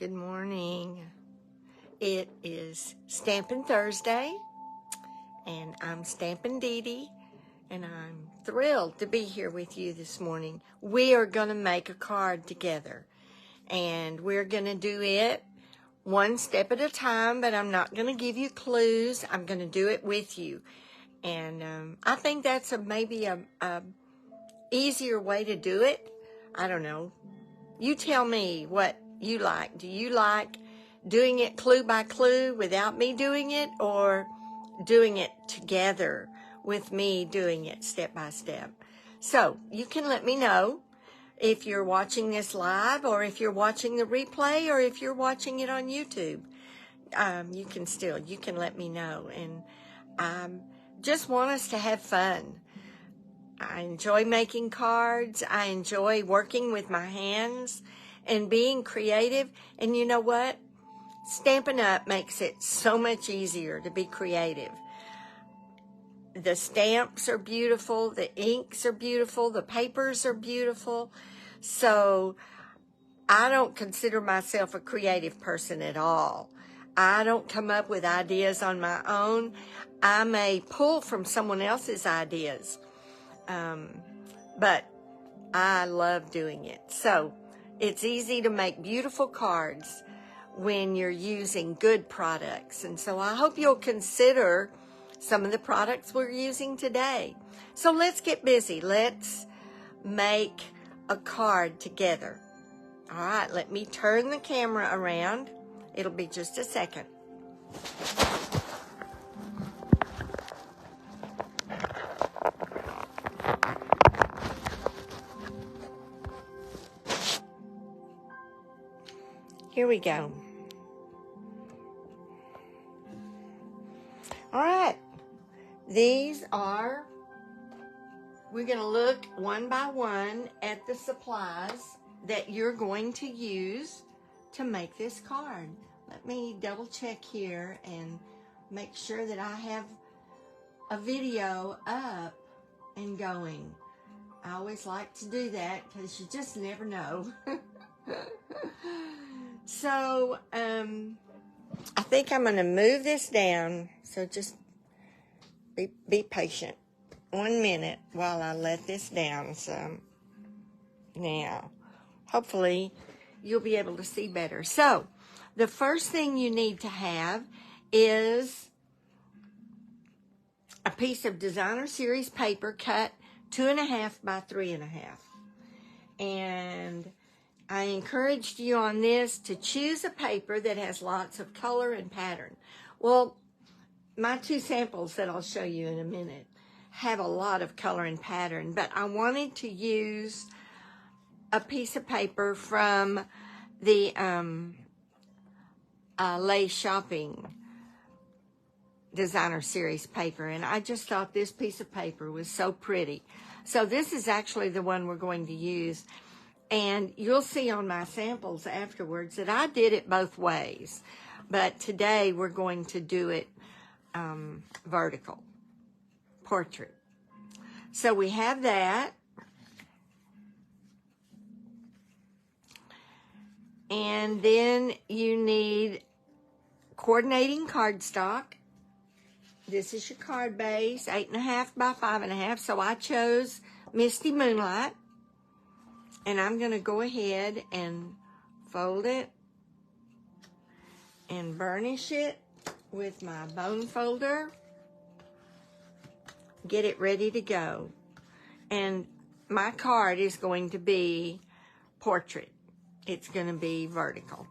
Good morning. It is Stampin Thursday, and I'm Stampin' Dee Dee, and I'm thrilled to be here with you this morning. We are going to make a card together, and we're going to do it one step at a time, but I'm not going to give you clues. I'm going to do it with you, and I think that's maybe a easier way to do it. I don't know. You tell me what you like. Do you like doing it clue by clue without me doing it, or doing it together with me doing it step by step? So you can let me know if you're watching this live, or if you're watching the replay, or if you're watching it on YouTube. You can let me know, and I just want us to have fun. I enjoy making cards. I enjoy working with my hands and being creative. And you know what? Stampin' Up! Makes it so much easier to be creative. The stamps are beautiful. The inks are beautiful. The papers are beautiful. So I don't consider myself a creative person at all. I don't come up with ideas on my own. I may pull from someone else's ideas. But I love doing it. So it's easy to make beautiful cards when you're using good products. And so I hope you'll consider some of the products we're using today. So let's get busy. Let's make a card together. All right, let me turn the camera around. It'll be just a second. Here we go. All right. We're going to look one by one at the supplies that you're going to use to make this card. Let me double check here and make sure that I have a video up and going. I always like to do that because you just never know. So, I think I'm going to move this down, so just be patient. 1 minute while I let this down some. Now, hopefully you'll be able to see better. So, the first thing you need to have is a piece of designer series paper cut 2.5 by 3.5. And I encouraged you on this to choose a paper that has lots of color and pattern. Well, my two samples that I'll show you in a minute have a lot of color and pattern, but I wanted to use a piece of paper from the Lay Shopping designer series paper, and I just thought this piece of paper was so pretty. So this is actually the one we're going to use. And you'll see on my samples afterwards that I did it both ways. But today we're going to do it vertical, portrait. So we have that. And then you need coordinating cardstock. This is your card base, 8.5 by 5.5. So I chose Misty Moonlight. And I'm going to go ahead and fold it and burnish it with my bone folder. Get it ready to go. And my card is going to be portrait. It's going to be vertical.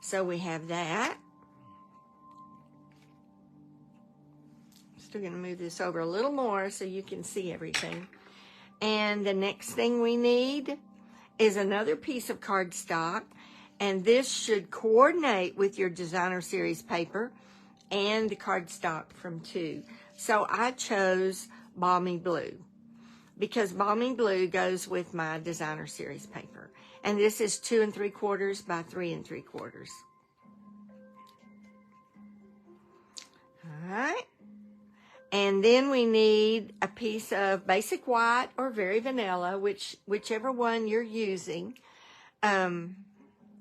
So we have that. Still going to move this over a little more so you can see everything. And the next thing we need is another piece of cardstock, and this should coordinate with your designer series paper and the cardstock from 2. So I chose Balmy Blue because Balmy Blue goes with my designer series paper, and this is 2 3/4 by 3 3/4. All right. And then we need a piece of basic white or very vanilla, whichever one you're using.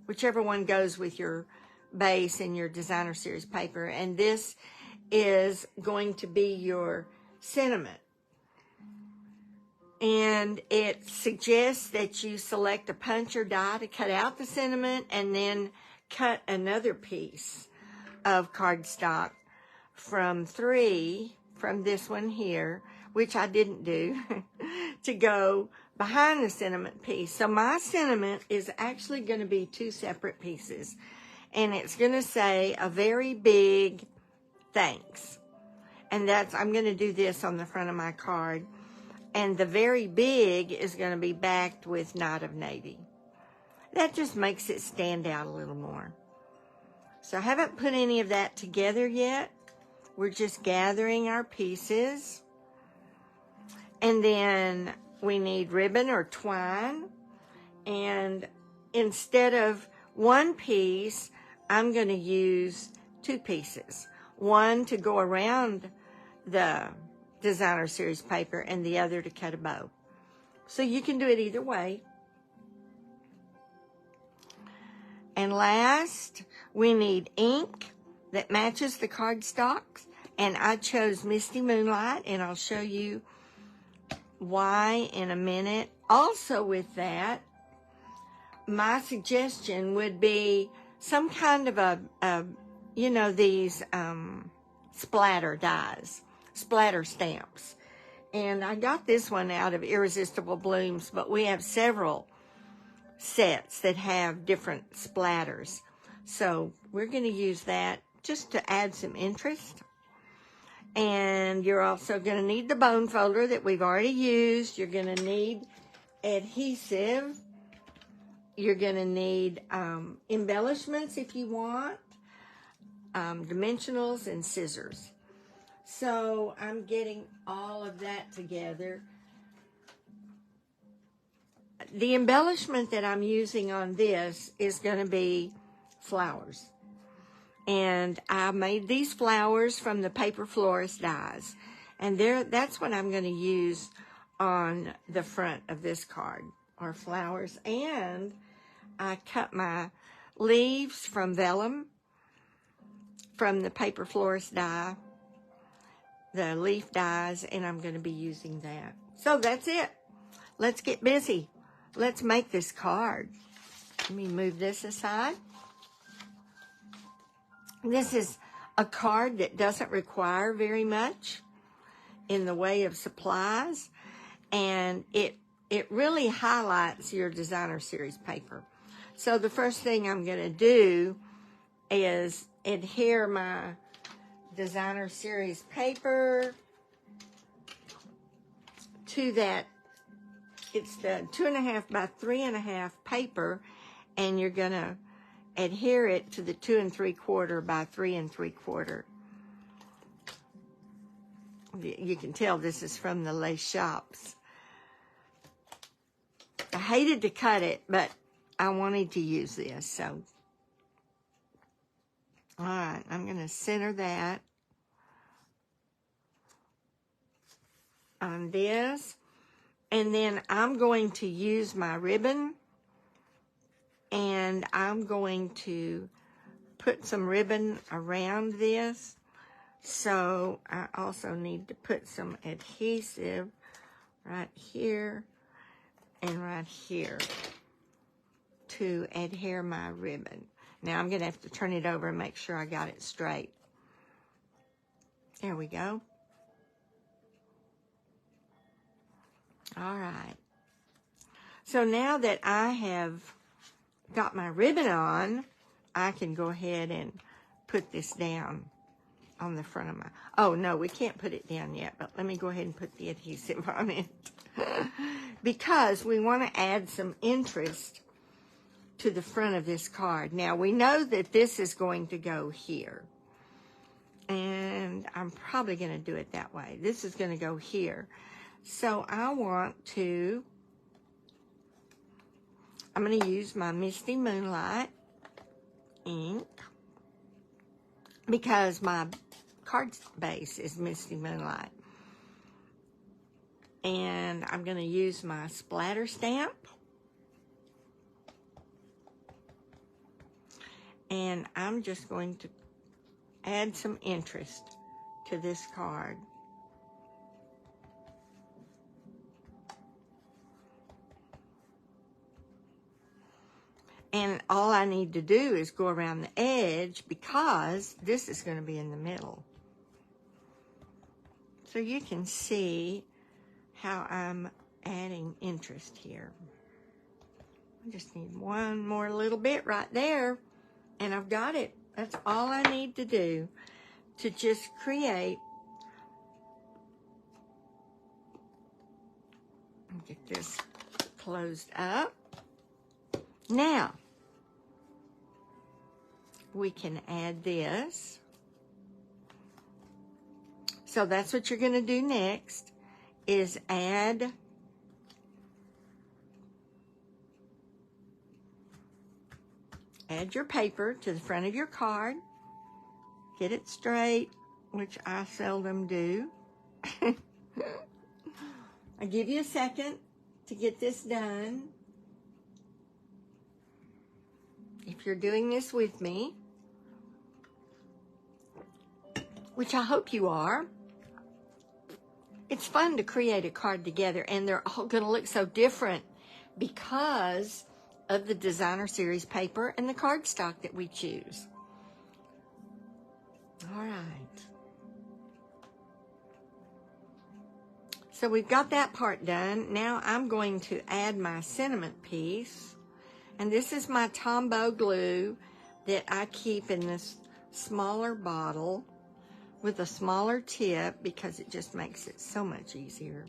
whichever one goes with your base and your designer series paper. And this is going to be your sentiment. And it suggests that you select a punch or die to cut out the sentiment and then cut another piece of cardstock from 3, from this one here, which I didn't do, to go behind the sentiment piece. So my sentiment is actually going to be 2 separate pieces. And it's going to say a very big thanks. And I'm going to do this on the front of my card. And the very big is going to be backed with Night of Navy. That just makes it stand out a little more. So I haven't put any of that together yet. We're just gathering our pieces. And then we need ribbon or twine. And instead of 1 piece, I'm going to use 2 pieces. One to go around the designer series paper and the other to cut a bow. So you can do it either way. And last, we need ink that matches the cardstocks. And I chose Misty Moonlight, and I'll show you why in a minute. Also with that, my suggestion would be some kind of these splatter dies, splatter stamps. And I got this one out of Irresistible Blooms, but we have several sets that have different splatters. So we're going to use that just to add some interest. And you're also going to need the bone folder that we've already used. You're going to need adhesive. You're going to need embellishments if you want, dimensionals, and scissors. So I'm getting all of that together. The embellishment that I'm using on this is going to be flowers. And I made these flowers from the Paper Florist dies. And that's what I'm going to use on the front of this card, are flowers. And I cut my leaves from vellum, from the Paper Florist die, the leaf dies, and I'm going to be using that. So that's it. Let's get busy. Let's make this card. Let me move this aside. This is a card that doesn't require very much in the way of supplies, and it really highlights your designer series paper. So the first thing I'm going to do is adhere my designer series paper to that. It's the 2.5 by 3.5 paper, and you're going to adhere it to the 2 3/4 by 3 3/4. You can tell this is from the Lace Shops. I hated to cut it, but I wanted to use this, so. All right, I'm going to center that on this. And then I'm going to use my ribbon, and I'm going to put some ribbon around this. So I also need to put some adhesive right here and right here to adhere my ribbon. Now I'm going to have to turn it over and make sure I got it straight. There we go. All right. So now that I have got my ribbon on, I can go ahead and put this down on the front of my... Oh, no, we can't put it down yet, but let me go ahead and put the adhesive on it. Because we want to add some interest to the front of this card. Now, we know that this is going to go here. And I'm probably going to do it that way. This is going to go here. So I'm going to use my Misty Moonlight ink because my card base is Misty Moonlight. And I'm going to use my splatter stamp. And I'm just going to add some interest to this card. And all I need to do is go around the edge because this is going to be in the middle. So you can see how I'm adding interest here. I just need one more little bit right there, and I've got it. That's all I need to do to just create. Get this closed up. Now, we can add this. So that's what you're going to do next, is add your paper to the front of your card. Get it straight, which I seldom do. I'll give you a second to get this done. If you're doing this with me, which I hope you are. It's fun to create a card together, and they're all going to look so different because of the designer series paper and the cardstock that we choose. All right. So we've got that part done. Now I'm going to add my sentiment piece. And this is my Tombow glue that I keep in this smaller bottle with a smaller tip because it just makes it so much easier.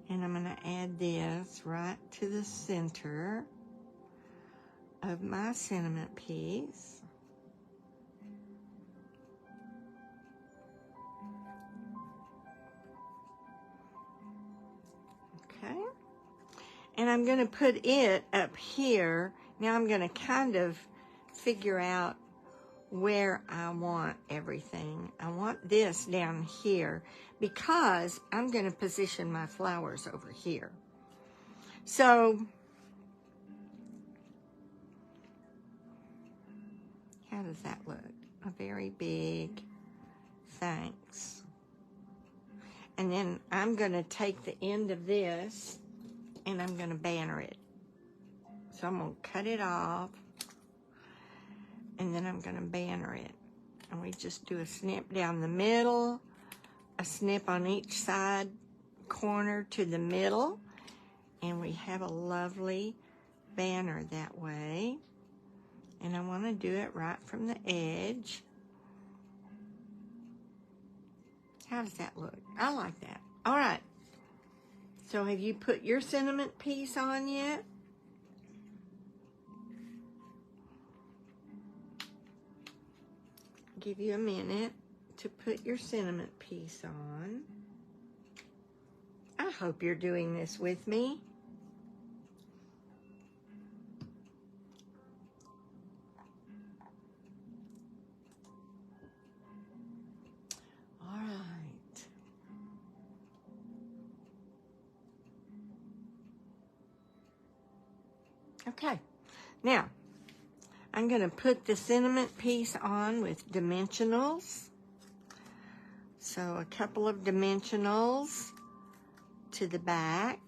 And I'm going to add this right to the center of my sentiment piece. Okay. And I'm going to put it up here. Now I'm going to kind of figure out where I want everything. I want this down here because I'm going to position my flowers over here. So, how does that look? A very big thanks. And then I'm going to take the end of this and I'm going to banner it. So I'm going to cut it off, and then I'm going to banner it. And we just do a snip down the middle, a snip on each side corner to the middle, and we have a lovely banner that way. And I want to do it right from the edge. How does that look? I like that. All right. So have you put your sentiment piece on yet? Give you a minute to put your sentiment piece on. I hope you're doing this with me. All right. Okay. Now, I'm going to put the sentiment piece on with dimensionals. So a couple of dimensionals to the back.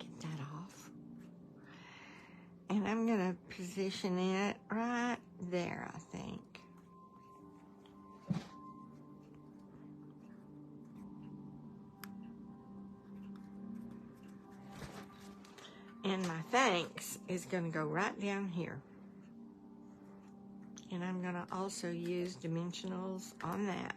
Get that off. And I'm going to position it right there, I think. And my thanks is going to go right down here. And I'm going to also use dimensionals on that.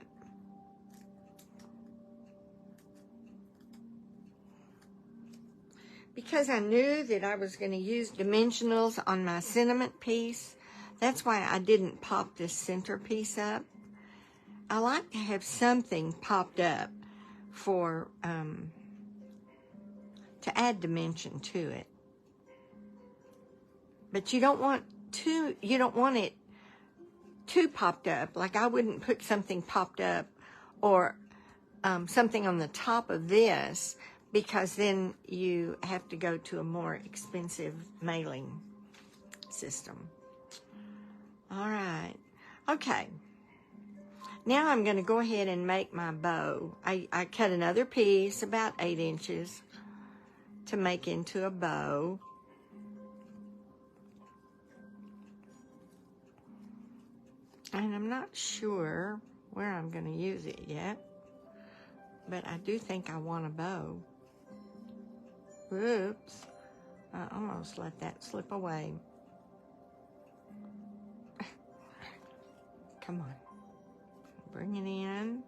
Because I knew that I was going to use dimensionals on my sentiment piece, that's why I didn't pop this center piece up. I like to have something popped up for to add dimension to it. But you don't want it too popped up. Like I wouldn't put something popped up or something on the top of this, because then you have to go to a more expensive mailing system. All right. Okay. Now I'm going to go ahead and make my bow. I cut another piece about 8 inches to make into a bow. And I'm not sure where I'm going to use it yet, but I do think I want a bow. Whoops. I almost let that slip away. Come on. Bring it in.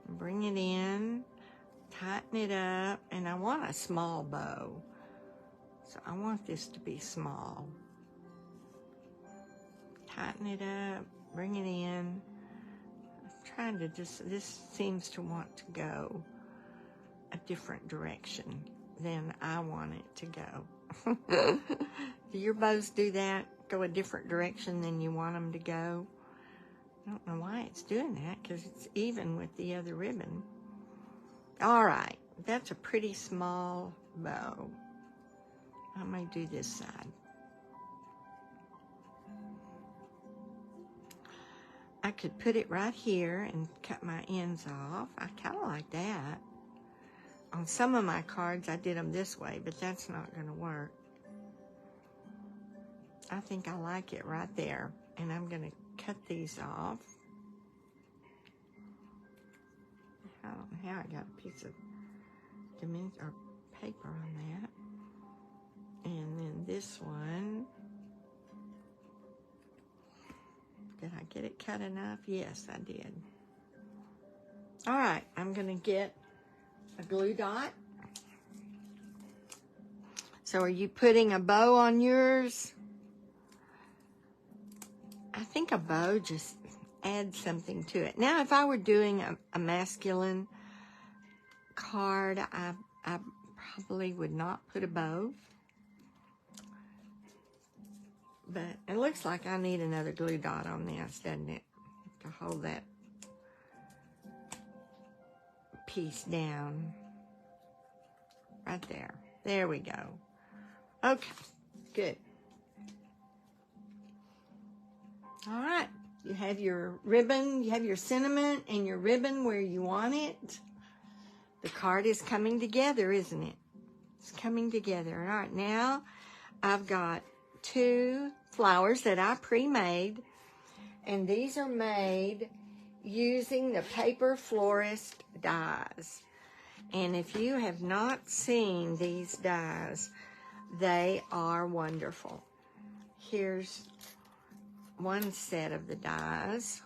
Bring it in. Tighten it up. And I want a small bow. So I want this to be small. Tighten it up. Bring it in. I'm trying to just, this seems to want to go a different direction than I want it to go. Do your bows do that? Go a different direction than you want them to go? I don't know why it's doing that, because it's even with the other ribbon. All right, that's a pretty small bow. I may do this side. I could put it right here and cut my ends off. I kind of like that. On some of my cards, I did them this way, but that's not going to work. I think I like it right there, and I'm going to cut these off. I don't know how I got a piece of or paper on that. And then this one. Did I get it cut enough? Yes, I did. All right, I'm going to get a glue dot. So are you putting a bow on yours? I think a bow just adds something to it. Now, if I were doing a masculine card, I probably would not put a bow. But it looks like I need another glue dot on this, doesn't it? To hold that piece down. Right there. There we go. Okay, good. All right, you have your ribbon, you have your sentiment and your ribbon where you want it. The card is coming together, isn't it? It's coming together. All right, now I've got 2 flowers that I pre-made, and these are made using the Paper Florist dies. And if you have not seen these dies, they are wonderful. Here's one set of the dies,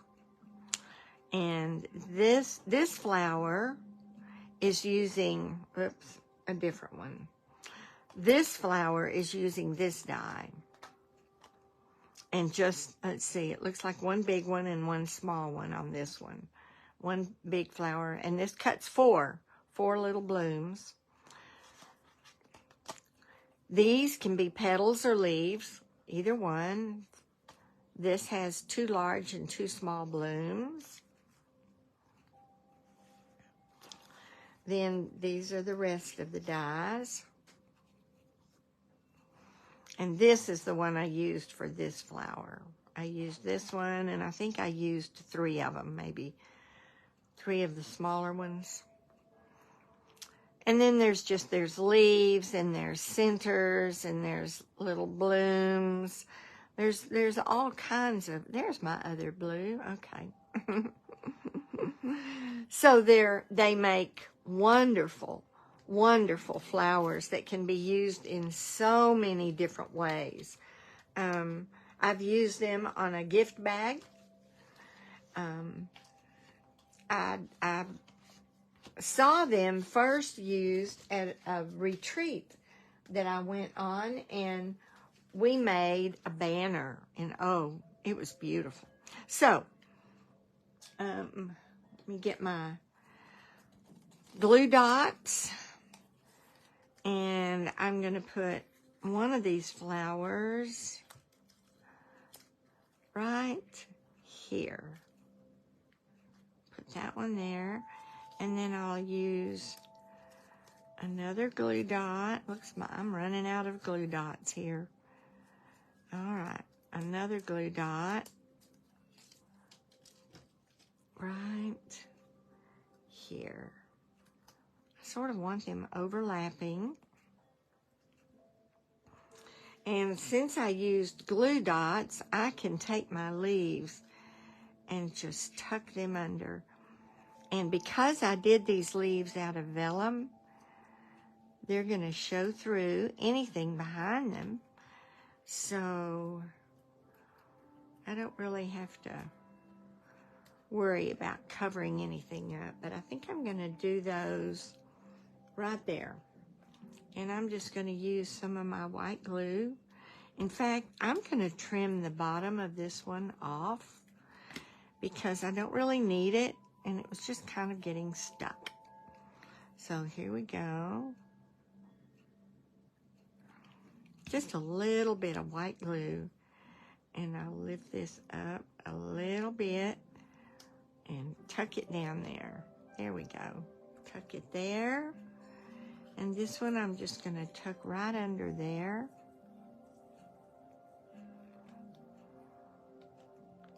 and this flower is using, oops, a different one. This flower is using this die. And just, let's see, it looks like one big one and one small one on this one. One big flower, and this cuts 4 little blooms. These can be petals or leaves, either one. This has 2 large and 2 small blooms. Then these are the rest of the dies. And this is the one I used for this flower. I used this one, and I think I used 3 of them, maybe 3 of the smaller ones. And then there's leaves, and there's centers, and there's little blooms. There's all kinds of, there's my other blue, okay. So they make wonderful, wonderful flowers that can be used in so many different ways. I've used them on a gift bag. I saw them first used at a retreat that I went on, and we made a banner, and oh, it was beautiful. So, let me get my glue dots, and I'm going to put one of these flowers right here. Put that one there, and then I'll use another glue dot. I'm running out of glue dots here. All right, another glue dot right here. I sort of want them overlapping. And since I used glue dots, I can take my leaves and just tuck them under. And because I did these leaves out of vellum, they're going to show through anything behind them. So I don't really have to worry about covering anything up. But I think I'm going to do those right there. And I'm just going to use some of my white glue. In fact, I'm going to trim the bottom of this one off because I don't really need it, and it was just kind of getting stuck. So here we go. Just a little bit of white glue, and I'll lift this up a little bit and tuck it down there. There we go. Tuck it there. And this one I'm just going to tuck right under there.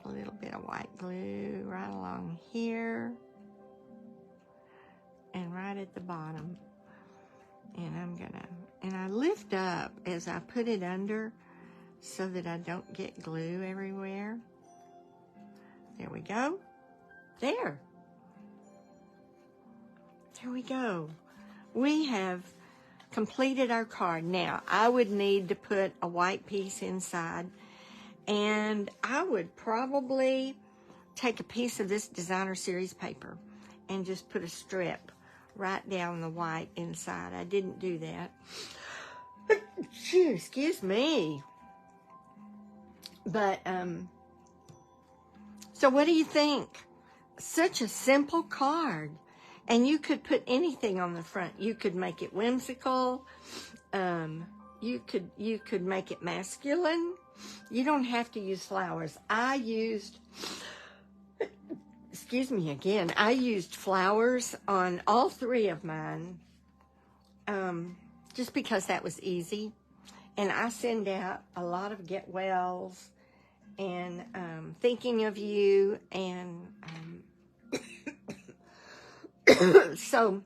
A little bit of white glue right along here. And right at the bottom. And I lift up as I put it under so that I don't get glue everywhere. There we go. There. There we go. We have completed our card. Now, I would need to put a white piece inside, and I would probably take a piece of this designer series paper and just put a strip right down the white inside. I didn't do that. Excuse me. But, so what do you think? Such a simple card. And you could put anything on the front. You could make it whimsical. You could make it masculine. You don't have to use flowers. I used, excuse me again, I used flowers on all three of mine, just because that was easy. And I send out a lot of get wells and thinking of you, and so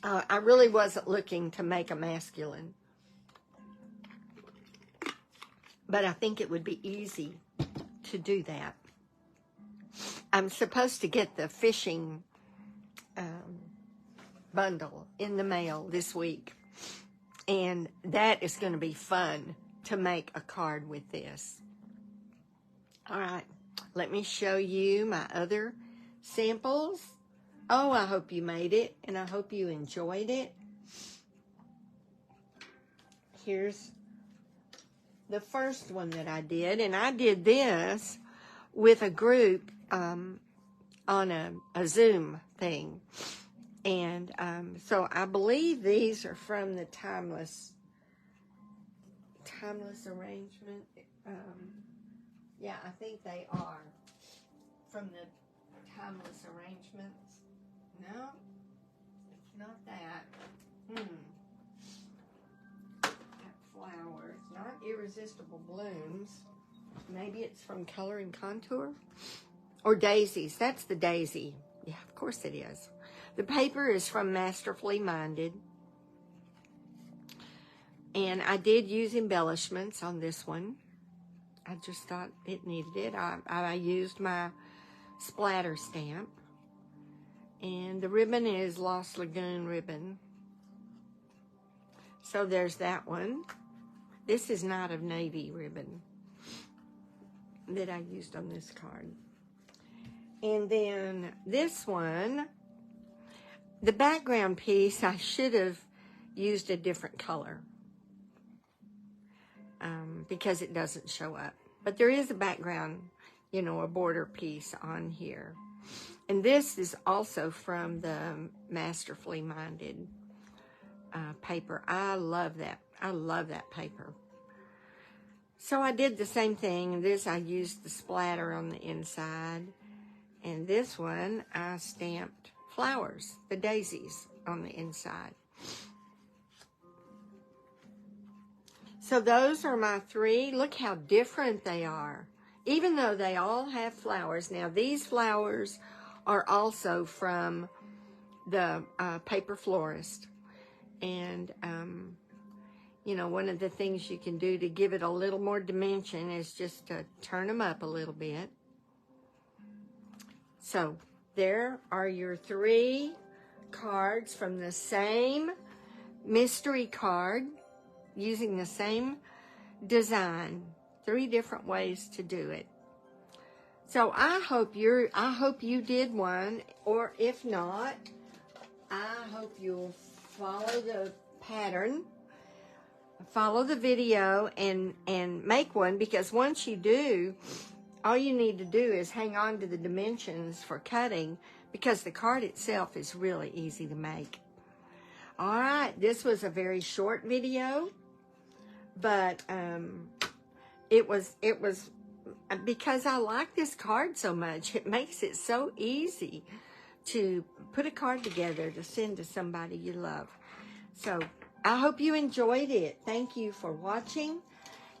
I really wasn't looking to make a masculine, but I think it would be easy to do that. I'm supposed to get the fishing bundle in the mail this week, and that is going to be fun to make a card with this. All right, let me show you my other samples. Oh, I hope you made it, and I hope you enjoyed it. Here's the first one that I did, and I did this with a group on a Zoom thing. And so I believe these are from the Timeless arrangement. Yeah, I think they are from the Timeless arrangements. No, it's not that. That flower. It's not Irresistible Blooms. Maybe it's from Color and Contour. Or Daisies. That's the daisy. Yeah, of course it is. The paper is from Masterfully Minded. And I did use embellishments on this one. I just thought it needed it. I used my splatter stamp. And the ribbon is Lost Lagoon ribbon. So there's that one. This is Night of Navy ribbon that I used on this card. And then this one, the background piece, I should have used a different color because it doesn't show up. But there is a background, you know, a border piece on here. And this is also from the Masterfully Minded paper. I love that. I love that paper. So I did the same thing. This I used the splatter on the inside. And this one I stamped flowers, the daisies, on the inside. So those are my 3. Look how different they are. Even though they all have flowers. Now these flowers are also from the Paper Florist. And, you know, one of the things you can do to give it a little more dimension is just to turn them up a little bit. So there are your 3 cards from the same mystery card using the same design. 3 different ways to do it. So I hope you did one, or if not, I hope you'll follow the pattern, follow the video, and make one, because once you do, all you need to do is hang on to the dimensions for cutting, because the card itself is really easy to make. All right, this was a very short video, but it was because I like this card so much. It makes it so easy to put a card together to send to somebody you love. So I hope you enjoyed it. Thank you for watching,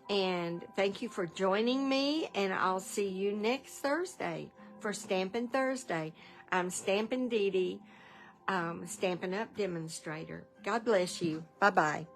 and thank you for joining me, and I'll see you next Thursday for Stampin' Thursday. I'm Stampin' Dee Dee, Stampin' Up demonstrator. God bless you. Bye-bye.